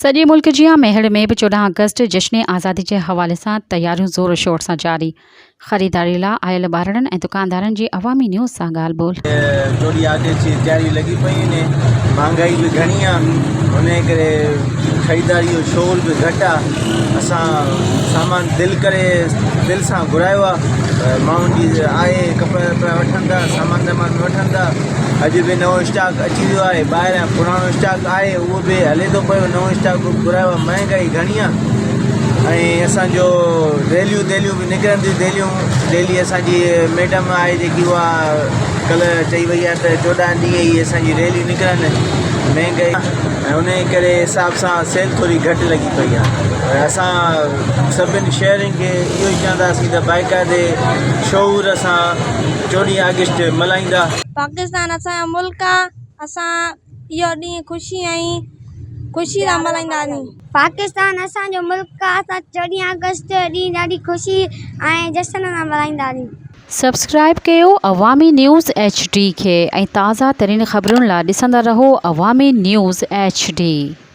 सॼे मुल्क जी मेहर में भी 14 अगस्त जश्न आज़ादी के हवाले से तैयारियों ज़ोर शोर से जारी। ख़रीदारी ला आयल ॿारनि ऐं दुकानदारनि जी अवामी न्यूज़ से ॻाल्हि ॿोल। 14 अगस्त जी तैयारी लगी पई ने, महंगाई भी घणी आहे, उन करे ख़रीदारी जो शोर भी घटि आहे। असां सामान दिल सां घुरायो आहे, माण्हुनि जी आहे कपिड़ा वपड़ा वठनि था, सामान वठनि था। अॼु भी नओं स्टॉक अची वियो आहे, ॿाहिरां पुराणो स्टॉक आहे उहो भी हले थो पियो, नओं स्टॉक घुरायो आहे। महांगाई घणी आहे ऐं असांजो रैलियूं भी निकिरनि थियूं। डेली असांजी मैडम आहे जेकी उहा कल्ह चई वई आहे त 14 ॾींहं ई असांजी रैलियूं निकिरनि। महांगाई ऐं उन करे हिसाब सां सेल थोरी घटि लॻी पई आहे। असां सभिनी शहरनि खे इहो ई चवंदासीं त बाइकाइदे शौर असां 14 अगस्त मल्हाईंदा। पाकिस्तान असांजो मुल्क आहे, असां इहो ॾींहुं ख़ुशी सां मल्हाईंदासीं। पाकिस्तान असांजो मुल्क आहे, असां 14 अगस्त ॾींहुं ॾाढी ख़ुशी ऐं जश्न सां मल्हाईंदासीं। सब्सक्राइब कयो अवामी न्यूज़ HD के ऐं ताज़ा तरीन ख़बरुनि लाइ ॾिसंदा रहो अवामी न्यूज़ HD।